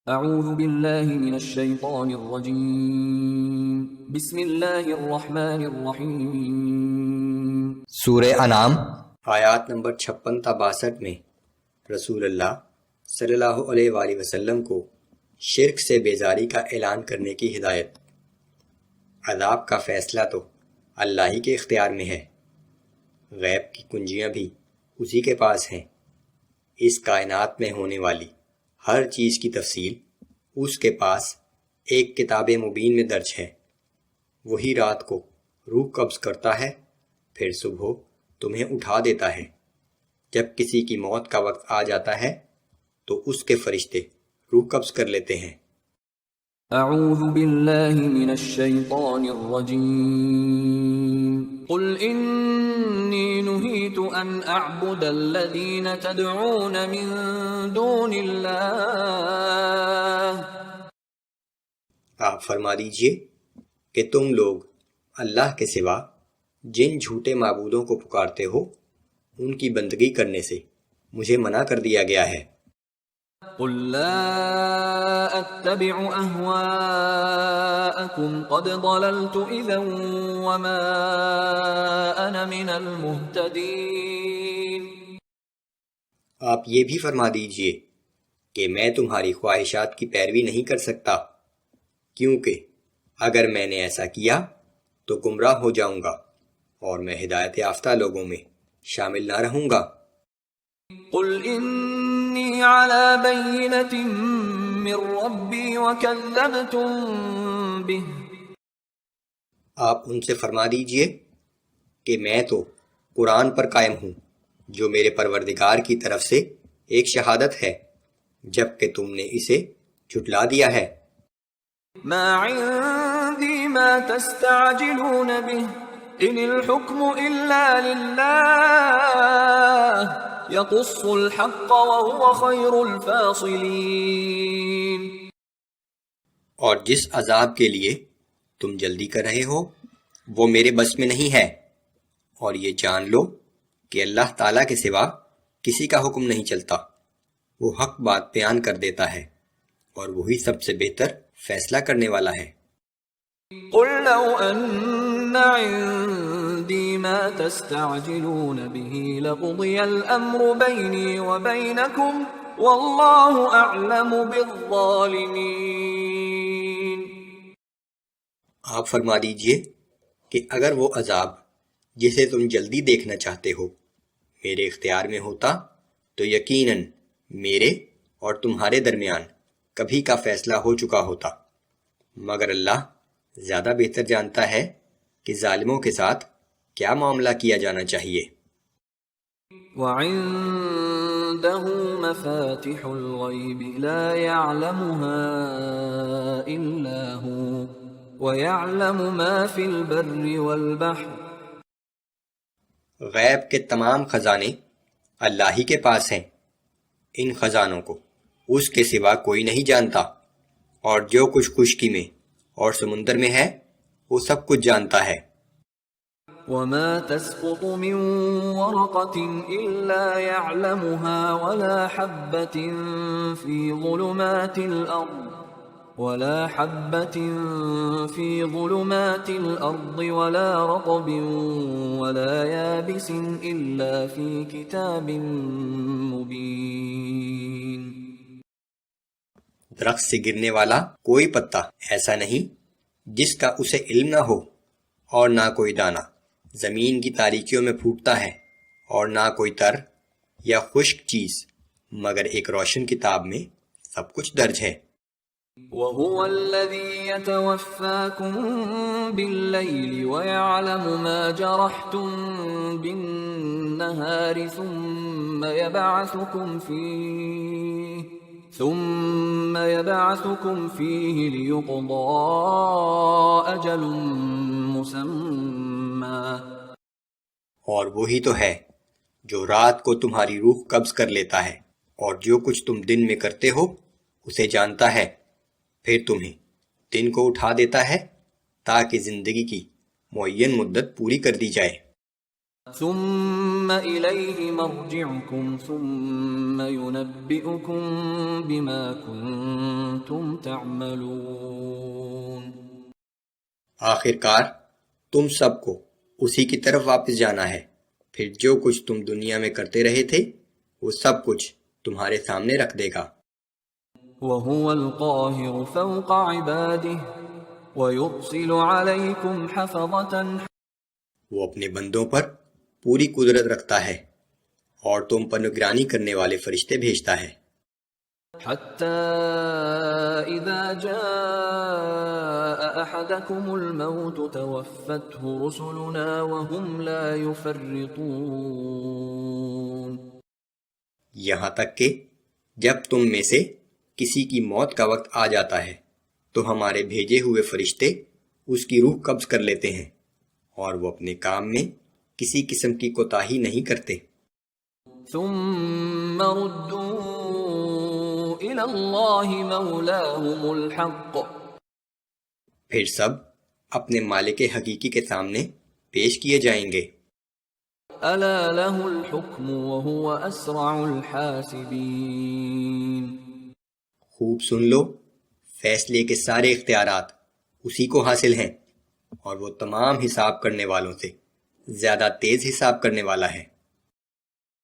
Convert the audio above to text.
اعوذ باللہ من الشیطان الرجیم بسم اللہ الرحمن الرحیم۔ سورہ انعام آیات نمبر 56 تا 62 میں رسول اللہ صلی اللہ علیہ وآلہ وسلم کو شرک سے بیزاری کا اعلان کرنے کی ہدایت۔ عذاب کا فیصلہ تو اللہ ہی کے اختیار میں ہے، غیب کی کنجیاں بھی اسی کے پاس ہیں۔ اس کائنات میں ہونے والی ہر چیز کی تفصیل اس کے پاس ایک کتاب مبین میں درج ہے۔ وہی رات کو روح قبض کرتا ہے، پھر صبح تمہیں اٹھا دیتا ہے۔ جب کسی کی موت کا وقت آ جاتا ہے تو اس کے فرشتے روح قبض کر لیتے ہیں۔ اعوذ باللہ من الشیطان الرجیم۔ قل انی نہیت ان اعبد الذین تدعون من دون اللہ۔ آپ فرما دیجئے کہ تم لوگ اللہ کے سوا جن جھوٹے معبودوں کو پکارتے ہو ان کی بندگی کرنے سے مجھے منع کر دیا گیا ہے۔ قل لا اتبع اہواءکم قد ضللت اذا وما انا من المہتدین۔ آپ یہ بھی فرما دیجئے کہ میں تمہاری خواہشات کی پیروی نہیں کر سکتا، کیونکہ اگر میں نے ایسا کیا تو گمراہ ہو جاؤں گا اور میں ہدایت یافتہ لوگوں میں شامل نہ رہوں گا۔ قل انی علی بینۃ من ربی وکذبتم بہ۔ آپ ان سے فرما دیجئے کہ میں تو قرآن پر قائم ہوں جو میرے پروردگار کی طرف سے ایک شہادت ہے، جبکہ تم نے اسے جھٹلا دیا ہے۔ ما عندی ما تستعجلون بہ ان الحکم الا للہ یقص الحق وهو خیر الفاصلین۔ اور جس عذاب کے لیے تم جلدی کر رہے ہو وہ میرے بس میں نہیں ہے، اور یہ جان لو کہ اللہ تعالیٰ کے سوا کسی کا حکم نہیں چلتا، وہ حق بات بیان کر دیتا ہے اور وہی سب سے بہتر فیصلہ کرنے والا ہے۔ قل لو ان عندي ما تستعجلون به لقضي الامر بيني وبينكم والله اعلم بالظالمين۔ آپ فرما دیجئے کہ اگر وہ عذاب جسے تم جلدی دیکھنا چاہتے ہو میرے اختیار میں ہوتا تو یقیناً میرے اور تمہارے درمیان کبھی کا فیصلہ ہو چکا ہوتا، مگر اللہ زیادہ بہتر جانتا ہے کہ ظالموں کے ساتھ کیا معاملہ کیا جانا چاہیے۔ وعنده مفاتح الغیب لا يعلمها الا هو ويعلم ما في البر والبحر۔ غیب کے تمام خزانے اللہ ہی کے پاس ہیں، ان خزانوں کو اس کے سوا کوئی نہیں جانتا، اور جو کچھ خشکی میں اور سمندر میں ہے وہ سب کچھ جانتا ہے۔ وما تسقط من ورقة إلا يعلمها ولا حبة في ظلمات الأرض ولا رطب ولا يابس إلا في كتاب مبين۔ درخت سے گرنے والا کوئی پتا ایسا نہیں جس کا اسے علم نہ ہو، اور نہ کوئی دانہ زمین کی تاریکیوں میں پھوٹتا ہے، اور نہ کوئی تر یا خشک چیز مگر ایک روشن کتاب میں سب کچھ درج ہے۔ وَهُوَ الَّذِي يَتَوَفَّاكُم بِاللَّيْلِ وَيَعْلَمُ مَا جَرَحْتُم بِالنَّهَارِ ثُمَّ يَبْعَثُكُمْ فِيهِ لِيُقْضَىٰ أَجَلٌ مُّسَمًّى۔ اور وہی تو ہے جو رات کو تمہاری روح قبض کر لیتا ہے، اور جو کچھ تم دن میں کرتے ہو اسے جانتا ہے، پھر تمہیں دن کو اٹھا دیتا ہے تاکہ زندگی کی معین مدت پوری کر دی جائے۔ ثم إليه مرجعكم ثم ينبئكم بما كنتم كنتم تعملون. آخر کار تم سب کو اسی کی طرف واپس جانا ہے، پھر جو کچھ تم دنیا میں کرتے رہے تھے وہ سب کچھ تمہارے سامنے رکھ دے گا. وهو القاهر فوق عباده ويرسل عليكم حفظة. وہ اپنے بندوں پر پوری قدرت رکھتا ہے اور تم پر نگرانی کرنے والے فرشتے بھیجتا ہے. حتى إذا جاء أحدكم الموت توفته رسلنا وهم لا يفرطون. یہاں تک کہ جب تم میں سے کسی کی موت کا وقت آ جاتا ہے تو ہمارے بھیجے ہوئے فرشتے اس کی روح قبض کر لیتے ہیں اور وہ اپنے کام میں کسی قسم کی کوتاہی نہیں کرتے. ثم ردوا إلى الله مولاهم الحق. پھر سب اپنے مالک حقیقی کے سامنے پیش کیے جائیں گے. ألا له الحكم وهو أسرع الحاسبين. خوب سن لو، فیصلے کے سارے اختیارات اسی کو حاصل ہیں اور وہ تمام حساب کرنے والوں سے زیادہ تیز حساب کرنے والا ہے.